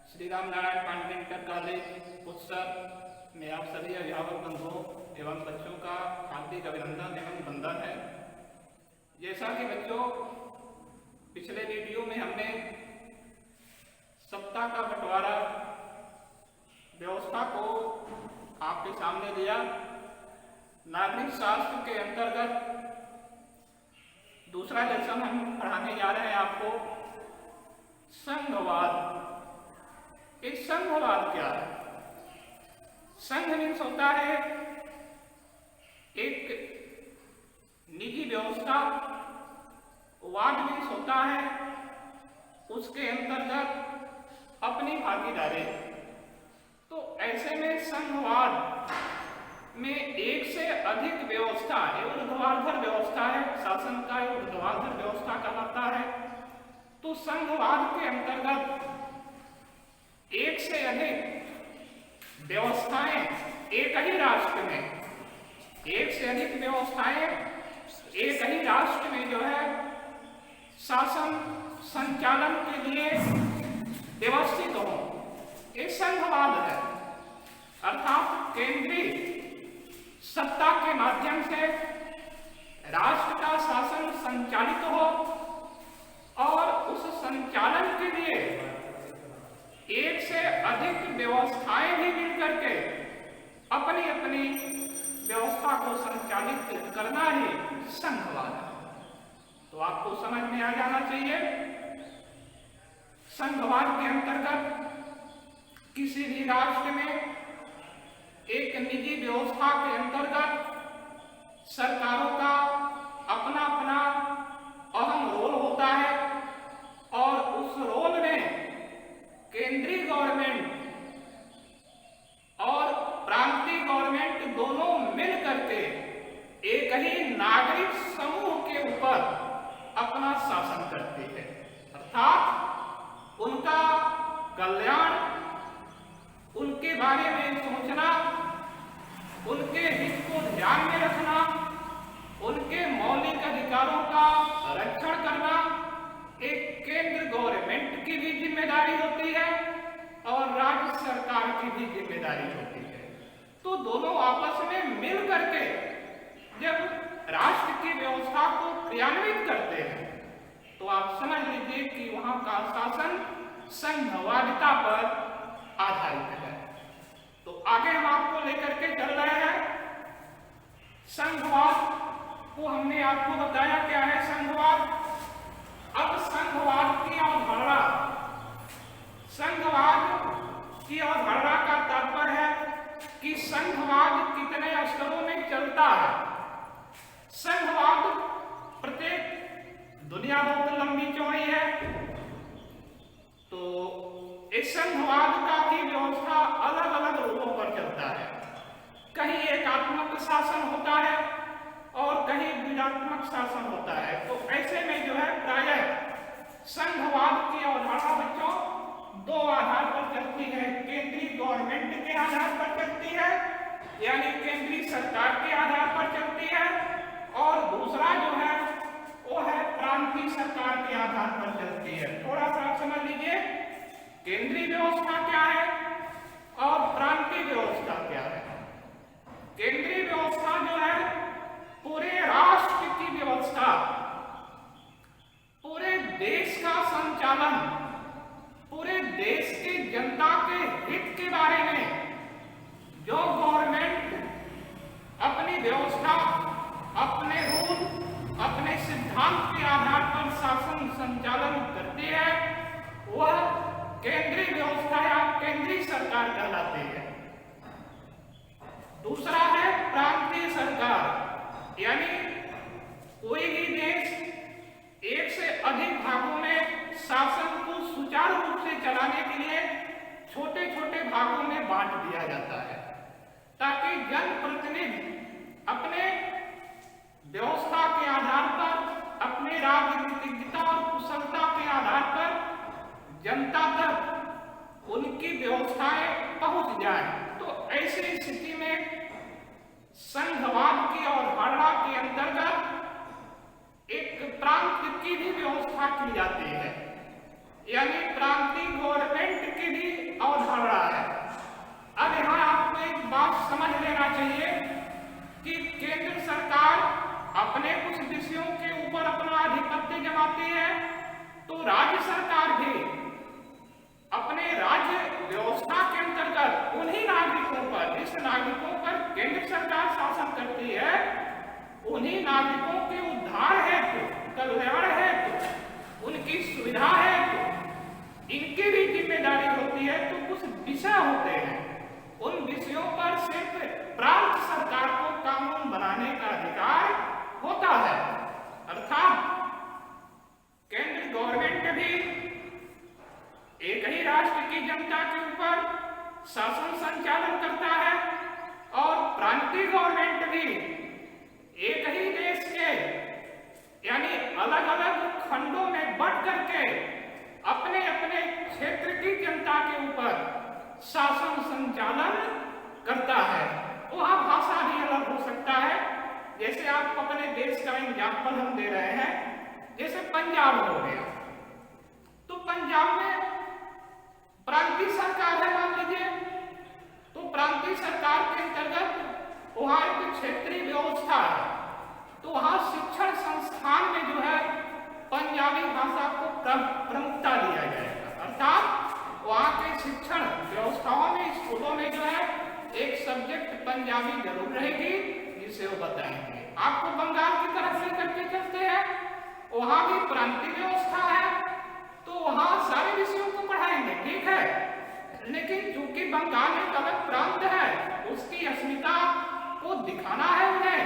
Shri Ram Narayan Pandey inter college उत्सव में आप सभी अभिभावक बंधुओं एवं बच्चों का हार्दिक अभिनंदन एवं वंदन है। जैसा कि बच्चों पिछले वीडियो में हमने सत्ता का बंटवारा व्यवस्था को आपके सामने दिया। नागरिक शास्त्र के अंतर्गत दूसरा लेसन हम पढ़ाने जा रहे हैं आपको संघवाद। इस संघवाद क्या है? संघ मीन्स होता है एक निजी व्यवस्था, वाद मीन्स होता है उसके अंतर्गत अपनी भागीदारी। तो ऐसे में संघवाद में एक से अधिक व्यवस्था ऊर्ध्वाधर व्यवस्था है, शासन का ऊर्ध्वाधर व्यवस्था कहलाता है। तो संघवाद के अंतर्गत एक से अधिक व्यवस्थाएं एक ही राष्ट्र में, एक से अधिक व्यवस्थाएं एक ही राष्ट्र में जो है शासन संचालन के लिए व्यवस्थित हो, ये संघवाद है। अर्थात केंद्रीय सत्ता के माध्यम से राष्ट्र का शासन संचालित हो और उस संचालन के लिए एक से अधिक व्यवस्थाएं भी मिलकर के अपनी अपनी व्यवस्था को संचालित करना ही संघवाद है। तो आपको समझ में आ जाना चाहिए संघवाद के अंतर्गत किसी भी राष्ट्र में एक निजी व्यवस्था के अंतर्गत सरकारों का अपना अपना अहम रोल होता है और उस रोल में केंद्रीय गवर्नमेंट और प्रांतीय गवर्नमेंट दोनों मिल करके एक ही नागरिक समूह के ऊपर अपना शासन करती है। अर्थात उनका कल्याण, उनके बारे में सोचना, उनके हित को ध्यान में रखना, उनके मौलिक अधिकारों का रक्षण करना एक केंद्र गवर्नमेंट की भी जिम्मेदारी होती है और राज्य सरकार की भी जिम्मेदारी होती है। तो दोनों आपस में मिल करके जब राष्ट्र की व्यवस्था को क्रियान्वित करते हैं तो आप समझ लीजिए कि वहां का शासन संघवादिता पर आधारित है। तो आगे हम आपको लेकर के चल रहे हैं। संघवाद को हमने आपको बताया क्या है संघवाद। अब संघवाद की अवधारणा, संघवाद की अवधारणा का तात्पर्य है कि संघवाद कितने स्तरों में चलता है। संघवाद प्रत्येक दुनिया बहुत लंबी चौड़ी है, तो इस संघवाद का भी व्यवस्था अलग अलग रूपों पर चलता है। कहीं एकात्मक शासन होता है और कहीं द्विजात्मक शासन होता है। तो ऐसे में जो है प्रायः संघवाद की अवधारणा बच्चों दो आधार पर चलती है। केंद्रीय गवर्नमेंट के आधार पर चलती है, यानी केंद्रीय सरकार के आधार पर चलती है, और दूसरा जो है वो है प्रांतीय सरकार के आधार पर चलती है। थोड़ा सा समझ लीजिए केंद्रीय व्यवस्था क्या है और प्रांतीय व्यवस्था क्या है। केंद्रीय व्यवस्था जो है पूरे राष्ट्र की व्यवस्था, पूरे देश का संचालन, पूरे देश की जनता के हित के बारे में जो गवर्नमेंट अपनी व्यवस्था, अपने रूल, अपने सिद्धांत के आधार पर शासन संचालन करती है वह केंद्रीय व्यवस्था या केंद्रीय सरकार कहलाती है। दूसरा है प्रांतीय सरकार, यानी कोई भी देश एक से अधिक भागों में शासन को सुचारू रूप से चलाने के लिए छोटे छोटे भागों में बांट दिया जाता है ताकि जनप्रतिनिधि अपने व्यवस्था के आधार पर, अपने राजनीतिज्ञता और कुशलता के आधार पर जनता तक उनकी व्यवस्थाएं पहुंच जाएं। तो ऐसी स्थिति में संघवाद की अवधारणा के अंतर्गत एक प्रांत की भी व्यवस्था की जाती है, यानी प्रांतीय गवर्नमेंट की भी आती है तो राज्य सरकार भी अपने राज्य व्यवस्था के अंतर्गत उन्हीं नागरिकों पर, जिस नागरिकों पर केंद्र सरकार शासन करती है, उन्हीं नागरिकों के उद्धार हेतु, कल्याण हेतु, उनकी सुविधा हेतु इनकी भी जिम्मेदारी होती है। तो कुछ विषय होते हैं, उन विषयों पर सिर्फ प्रांत सरकार को कानून बनाने का अधिकार होता है। अर्थात केंद्र गवर्नमेंट भी एक ही राष्ट्र की जनता के ऊपर शासन संचालन करता है और प्रांतीय गवर्नमेंट भी एक ही देश के यानी अलग अलग खंडों में बंट करके अपने अपने क्षेत्र की जनता के ऊपर शासन संचालन करता है। वहाँ भाषा भी अलग हो सकता है। जैसे आप अपने देश का एग्जाम्पल हम दे रहे हैं, जैसे पंजाब हो गया, तो पंजाब में प्रांतीय सरकार है मान लीजिए, तो प्रांतीय सरकार के अंतर्गत वहाँ एक क्षेत्रीय व्यवस्था है, तो वहाँ शिक्षण संस्थान में जो है पंजाबी भाषा को प्रमुखता दिया जाएगा। अर्थात वहाँ के शिक्षण व्यवस्थाओं में, स्कूलों में जो है एक सब्जेक्ट पंजाबी जरूर रहेगी जिसे वो बताएंगे। आपको बंगाल की तरफ से करके चलते हैं, वहाँ भी प्रांतीय व्यवस्था है, तो वहाँ सारे विषयों को पढ़ाएंगे, ठीक है, लेकिन चूंकि बंगाल एक अलग प्रांत है, उसकी अस्मिता को दिखाना है उन्हें,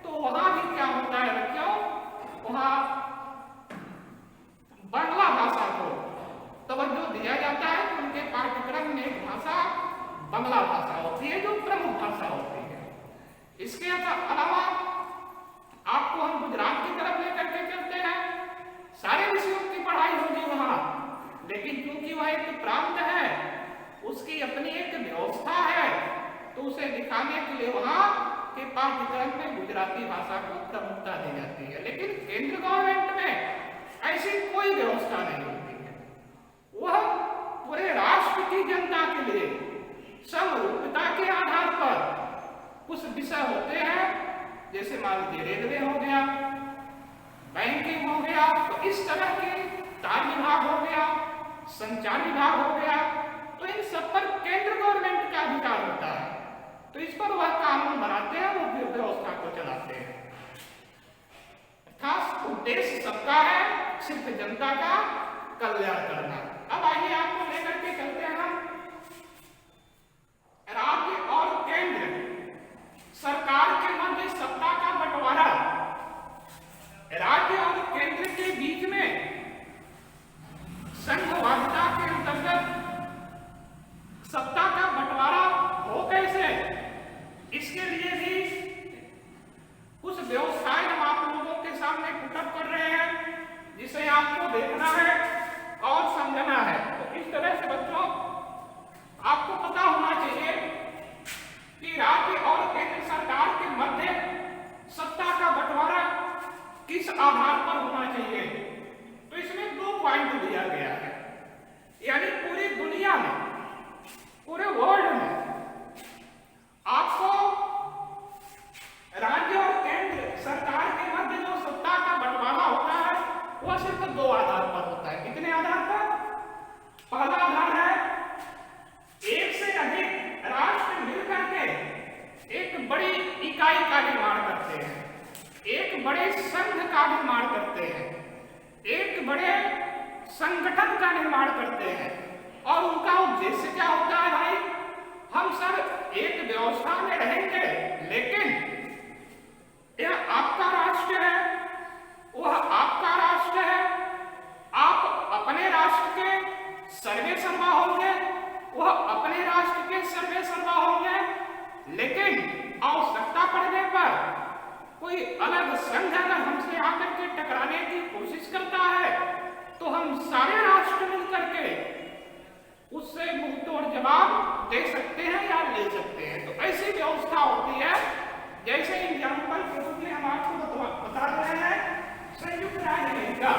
तो वहाँ भी क्या होता है बच्चों, वहाँ बांग्ला भाषा को तवज्जो दिया जाता है। तो उनके पाठ्यक्रम में एक भाषा बांग्ला भाषा होती है जो प्रमुख भाषा होती है। इसके अलावा आपको हम गुजरात की तरफ लेकर के चलते हैं, सारे विषयों की पढ़ाई होगी वहाँ, लेकिन क्योंकि वह एक प्रांत है, उसकी अपनी एक व्यवस्था है, तो उसे दिखाने के लिए वहाँ के पाठ्यक्रम में गुजराती भाषा को प्रमुखता दी जाती है। लेकिन केंद्र गवर्नमेंट में ऐसी कोई व्यवस्था नहीं होती है। वह पूरे राष्ट्र की जनता के लिए समरूपता के आधार पर कुछ विषय होते हैं, जैसे मान लीजिए रेलवे हो गया, बैंकिंग हो गया, तो इस तरह के तार विभाग हो गया, संचार विभाग हो गया, तो इन सब पर केंद्र गवर्नमेंट का अधिकार होता है। तो इस पर वह कानून बनाते हैं, वो व्यवस्था को चलाते हैं। खास उद्देश्य सबका है, सिर्फ जनता का कल्याण करना। अब आइए आपको लेकर के चलते हैं हम राज्य और केंद्र सरकार के मध्य सत्ता का बंटवारा। राज्य और केंद्र के बीच में संघवादिता के अंतर्गत सत्ता का बंटवारा हो कैसे, इसके लिए भी कुछ व्यवस्थाएं हम आप लोगों के सामने पुटअप कर रहे हैं, जिसे आपको देखना है और समझना है। तो इस तरह से बच्चों आपको पता होना चाहिए कि राज्य और केंद्र सरकार के मध्य सत्ता का बंटवारा किस आधार पर होना चाहिए। तो इसमें 2 पॉइंट दिया गया है, यानी पूरी दुनिया में, पूरे वर्ल्ड में आपको राज्य और केंद्र सरकार के मध्य जो सत्ता का बंटवारा होता है वह सिर्फ 2 आधार पर होता है। कितने आधार पर? पहला आधार है एक से अधिक राष्ट्र मिलकर के एक बड़ी इकाई का निर्माण करते हैं, एक बड़े संघ का निर्माण करते हैं, एक बड़े संगठन का निर्माण करते हैं, और उनका उद्देश्य क्या होता है भाई, हम सब एक व्यवस्था में रहेंगे, लेकिन यह आपका राष्ट्र है, वह आपका राष्ट्र है, आप अपने राष्ट्र के सर्वे सर्वा होंगे, वह अपने राष्ट्र के सर्वे सर्वा होंगे, लेकिन आवश्यकता पड़ने पर कोई अलग संघ अगर हमसे आकर के टकराने की कोशिश करता है तो हम सारे राष्ट्र मिलकर के उससे मुंह तोड़ जवाब दे सकते हैं या ले सकते हैं। तो ऐसी व्यवस्था होती है, जैसे एग्जाम्पल के रूप में हम आपको बता रहे हैं संयुक्त राज्य अमेरिका।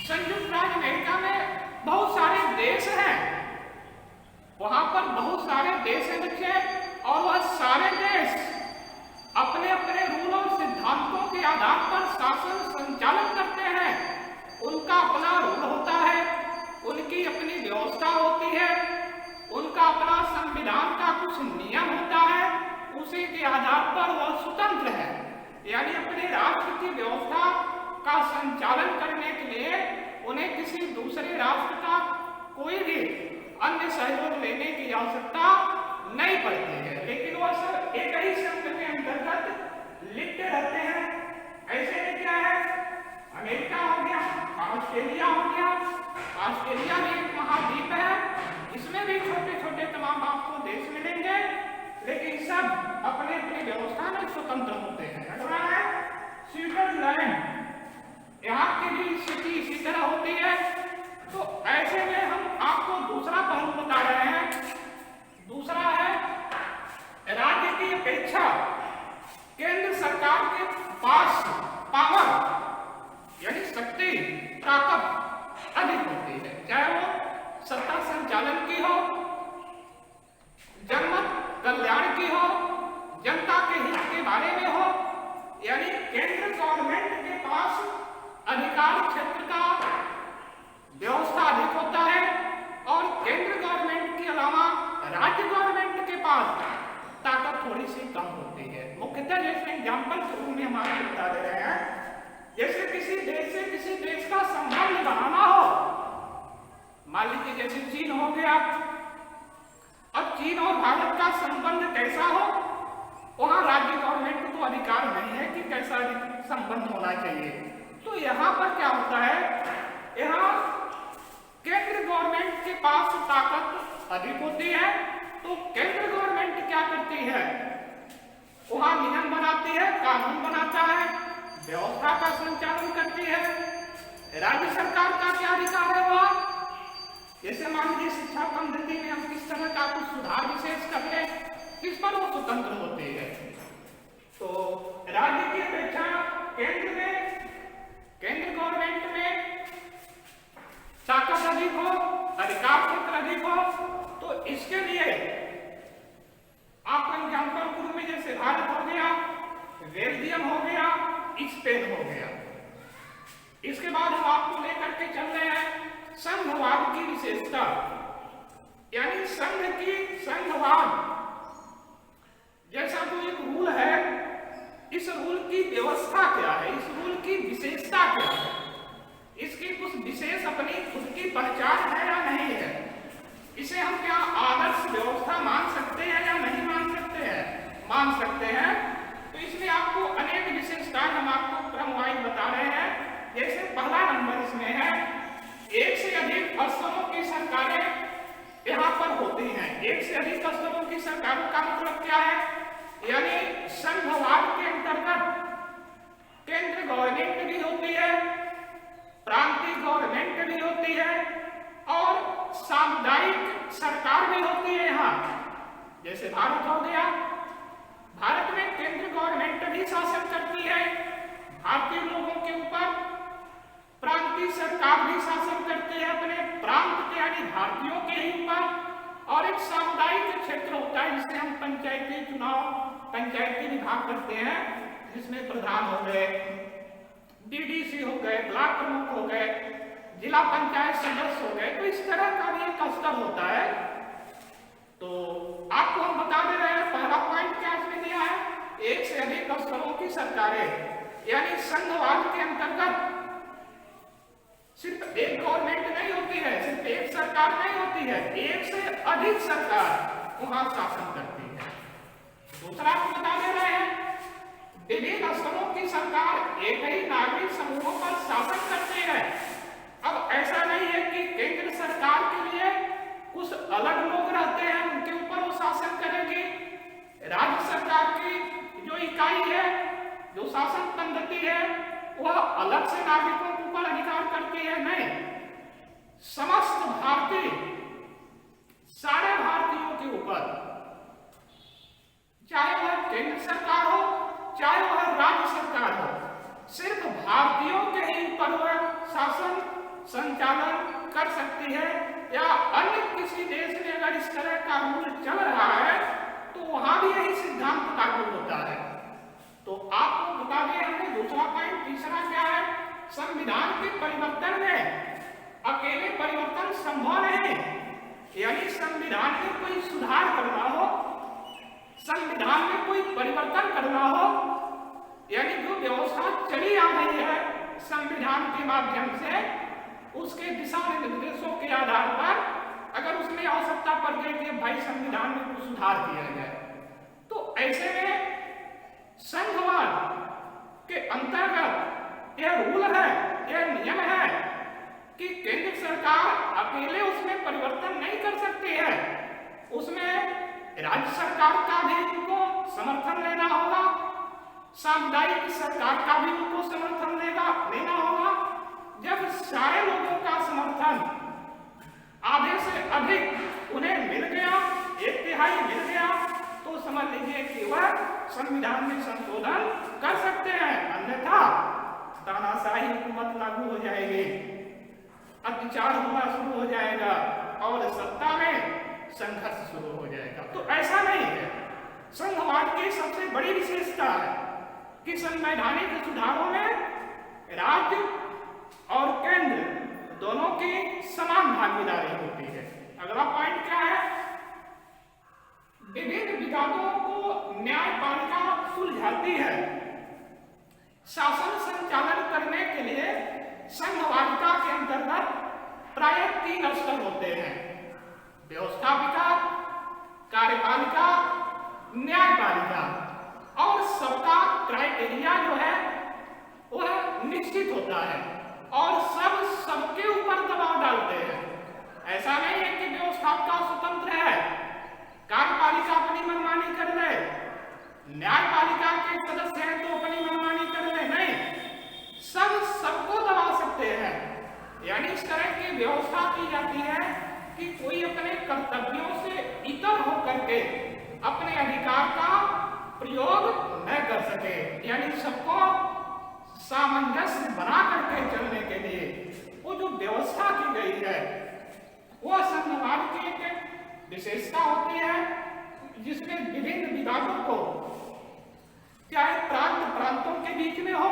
संयुक्त राज्य अमेरिका में बहुत सारे देश हैं, वहां पर बहुत सारे देश हैं बच्चे, और वह सारे देश अपने अपने रूल और सिद्धांतों के आधार पर शासन संचालन का अपना संविधान का कुछ नियम होता है, उसी के आधार पर वह स्वतंत्र है। यानी अपने राष्ट्र की व्यवस्था का संचालन करने के लिए उन्हें किसी दूसरे राष्ट्र का कोई भी अन्य सहयोग लेने की आवश्यकता नहीं पड़ती है, लेकिन वह सब एक ही संघ के अंतर्गत लिप्त रहते हैं। ऐसे में क्या है, अमेरिका हो गया, ऑस्ट्रेलिया हो गया। ऑस्ट्रेलिया में एक महाद्वीप है, इसमें भी छोटे छोटे तमाम आपको देश मिलेंगे, लेकिन सब अपने अपने व्यवस्था में स्वतंत्र होते हैं। अगला है स्विट्जरलैंड, यहाँ की भी स्थिति इसी तरह होती है। तो ऐसे में हम आपको दूसरा पहलू बता रहे हैं। दूसरा है राज्य की अपेक्षा केंद्र सरकार के पास पावर यानी शक्ति, ताकत अधिक होती है, चाहे वो सत्ता संचालन की हो, जनमत कल्याण की हो, जनता के हित के बारे में हो। यानी केंद्र गवर्नमेंट के पास अधिकार क्षेत्र का व्यवस्था अधिक होता है और केंद्र गवर्नमेंट के अलावा राज्य गवर्नमेंट के पास ताकत थोड़ी सी कम होती है। मुख्यतः जैसे एग्जाम्पल के रूप में हम आपको बता दे रहे हैं, जैसे किसी देश से किसी देश का संबंध बनाना हो, मान लीजिए जैसे चीन हो गया। अब चीन और भारत का संबंध कैसा हो, वहां राज्य गवर्नमेंट को अधिकार नहीं है कि कैसा संबंध होना चाहिए। तो यहाँ पर क्या होता है, यहाँ केंद्र गवर्नमेंट के पास ताकत अधिक होती है। तो केंद्र गवर्नमेंट क्या करती है, वहां नियम बनाती है, कानून बनाता है, व्यवस्था का संचालन करती है। राज्य सरकार का क्या अधिकार है, वह जैसे मान लीजिए शिक्षा पद्धति में हम किस तरह का कुछ सुधार विशेष कर ले, किस पर वो स्वतंत्र होती है। तो राज्य की अपेक्षा केंद्र गवर्नमेंट में ताकत अधिक हो, अधिकार क्षेत्र अधिक हो। तो इसके लिए आप एग्जाम्पल पूर्व में जैसे भारत हो गया, बेल्जियम हो गया, स्पेन हो गया। इसके बाद हम आपको लेकर के चल रहे हैं संघवाद की विशेषता, यानी संघवाद जैसा कोई एक रूल है, इस रूल की व्यवस्था क्या है, इस रूल की विशेषता क्या है, इसकी कुछ विशेष अपनी खुद की पहचान है या नहीं है, इसे हम क्या आदर्श व्यवस्था मान सकते हैं या नहीं मान सकते हैं, मान सकते हैं। तो इसलिए आपको अनेक विशेषताएं हम आपको क्रमवाइज बता रहे हैं। जैसे पहला नंबर इसमें है, एक से अधिक स्तरों की सरकारें यहाँ पर होती हैं। एक से अधिक स्तरों की सरकारों का मतलब क्या है, यानी संघवाद के अंतर्गत केंद्र गवर्नमेंट भी होती है, प्रांतीय गवर्नमेंट भी होती है और सामुदायिक सरकार भी होती है। यहाँ जैसे भारत हो गया, भारत में केंद्र गवर्नमेंट भी शासन करती है भारतीय लोगों के ऊपर, प्रांतीय सरकार भी शासन करती है अपने प्रांत के यानी भारतीयों के ही ऊपर, और एक सामुदायिक क्षेत्र होता है जिसे हम पंचायती चुनाव, पंचायती विभाग करते हैं, जिसमें प्रधान हो गए, डीडीसी हो गए, ब्लॉक प्रमुख हो गए, जिला पंचायत सदस्य हो गए। तो इस तरह का भी एक स्तर होता है। तो आपको हम बता दे रहे हैं, पहला पॉइंट क्या इसमें दिया है, एक से अधिक स्तरों की सरकारें, यानी संघवाद के अंतर्गत सिर्फ एक गवर्नमेंट नहीं होती है, सिर्फ एक सरकार नहीं होती है, एक से अधिक सरकार वहां शासन करती है। दूसरा आप बता दे रहे हैं, विभिन्न स्तरों की सरकार एक ही नागरिक समूहों पर शासन करती है। अब ऐसा नहीं है कि केंद्र सरकार के लिए कुछ अलग लोग रहते हैं, उनके ऊपर वो शासन करेगी। राज्य सरकार की जो इकाई है, जो शासन पद्धति है, वह अलग से नागरिकों के ऊपर अधिकार करती है, नहीं, समस्त भारतीय, सारे भारतीयों के ऊपर, चाहे वह केंद्र सरकार हो चाहे वह राज्य सरकार हो, सिर्फ भारतीयों के ही ऊपर वह शासन संचालन कर सकती है। या अन्य किसी देश में अगर इस तरह का रूल चल रहा है तो वहां भी यही सिद्धांत लागू होता है। तो आपको बता दें हमने दूसरा पॉइंट, तीसरा क्या है, संविधान के परिवर्तन में अकेले परिवर्तन संभव नहीं, यानी संविधान में कोई सुधार करना हो, संविधान में कोई परिवर्तन करना हो, यानी जो व्यवस्था चली आ रही है संविधान के माध्यम से, उसके दिशा निर्देशों के आधार पर अगर उसमें आवश्यकता पड़ गई कि भाई संविधान में कुछ सुधार किया जाए, तो ऐसे में संघवाद के अंतर्गत यह रूल है, यह नियम है कि केंद्र सरकार अकेले उसमें परिवर्तन नहीं कर सकती है, उसमें राज्य सरकार का भी उनको समर्थन लेना होगा, सामुदायिक सरकार का भी उनको समर्थन लेना होगा। जब सारे लोगों का समर्थन आधे से अधिक उन्हें मिल गया, 1/3 मिल गया, तो समझ लीजिए कि वह संविधान में संशोधन कर सकते हैं, अन्यथा तानाशाही हुकूमत लागू हो जाएगी, अत्याचार होना शुरू हो जाएगा और सत्ता में संघर्ष शुरू हो जाएगा। तो ऐसा नहीं है। संघवाद की सबसे बड़ी विशेषता है कि संवैधानिक सुधारों में राज्य और केंद्र दोनों की समान भागीदारी होती है। अगला पॉइंट क्या है? विभिन्न विवादों को न्यायपालिका सुलझाती है। शासन संचालन करने के लिए संघवादिता के अंतर्गत प्राय 3 स्तर होते हैं: व्यवस्थापिका, कार्यपालिका, न्यायपालिका। और सबका क्राइटेरिया जो है वह निश्चित होता है और सब सबके ऊपर दबाव डालते हैं। ऐसा नहीं है कि व्यवस्थापिका स्वतंत्र है, कार्यपालिका अपनी मनमानी कर ले, न्यायपालिका के सदस्य हैं तो अपनी मनमानी कर ले, नहीं, सब सबको दबा सकते हैं। यानी इस तरह की व्यवस्था की जाती है कि कोई अपने कर्तव्यों से इतर होकर के अपने अधिकार का प्रयोग न कर सके। यानी सबको सामंजस्य बना करके चलने के लिए वो जो व्यवस्था की गई है वह संघवाद की एक विशेषता होती है, जिसमें विभिन्न विभागों को, चाहे प्रांतों के बीच में हो,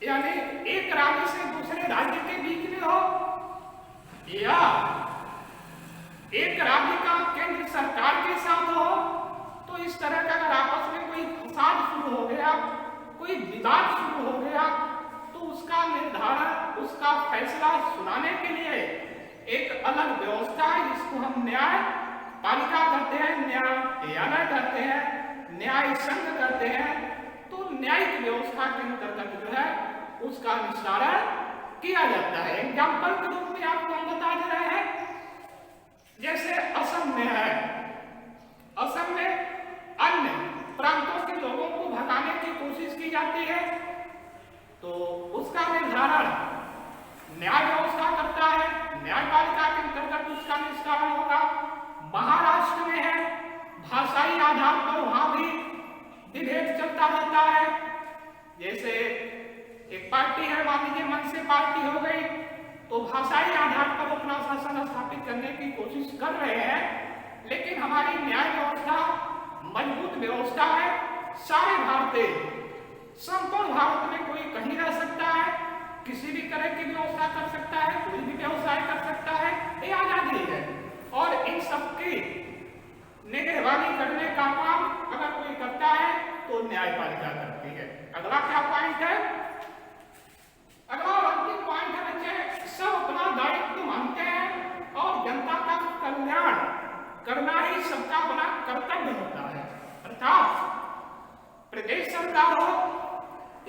यानी एक राज्य से दूसरे राज्य के बीच में हो, या एक राज्य का केंद्र सरकार के साथ हो, तो इस तरह का अगर आपस में कोई फसाद शुरू हो गया, कोई विवाद शुरू हो गया, तो उसका निर्धारण, उसका फैसला सुनाने के लिए एक अलग व्यवस्था है जिसको हम न्याय पालिका कहते हैं, न्यायालय कहते हैं, न्याय संघ कहते हैं। तो न्यायिक व्यवस्था के अंतर्गत जो है उसका निस्तारण किया जाता है। एग्जाम्पल के रूप में आपको हम बता दे रहे हैं, जैसे असम में है, असम में अन्य प्रांतों के लोगों को भगाने की कोशिश की जाती है, तो उसका निर्धारण न्याय व्यवस्था करता है, न्यायपालिका के अंतर्गत उसका निस्तारण होगा। महाराष्ट्र में है, भाषाई आधार पर वहां भी विभेद चलता रहता है। जैसे एक पार्टी है, मान लीजिए मनसे पार्टी हो गई, तो भाषाई आधार पर अपना शासन स्थापित करने की कोशिश कर रहे हैं, लेकिन हमारी न्याय व्यवस्था मजबूत व्यवस्था है। सारे भारतीय, संपूर्ण भारत में कोई कहीं रह सकता है, किसी भी तरह की व्यवस्था कर सकता है, कोई भी व्यवसाय कर सकता है, ये आजादी है। और इन सबकी निगरानी करने का काम अगर कोई करता है तो न्यायपालिका करती है। अगला क्या पॉइंट है? अगला और अंतिम पॉइंट है बच्चे, सब अपना दायित्व मानते हैं और जनता का कल्याण करना ही सबका अपना कर्तव्य होता है। अर्थात प्रदेश सरकार हो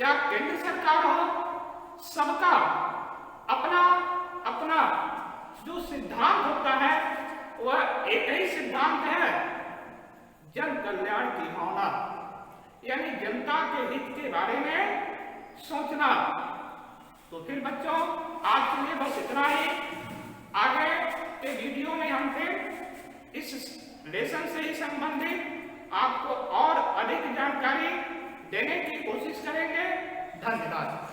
या केंद्र सरकार हो, सबका अपना अपना जो सिद्धांत होता है वह एक ही सिद्धांत है, जन कल्याण की भावना, यानी जनता के हित के बारे में सोचना। तो फिर बच्चों आज के लिए बस इतना ही। आगे के वीडियो में हम फिर इस लेसन से ही संबंधित आपको और अधिक जानकारी देने की कोशिश करेंगे। धन्यवाद।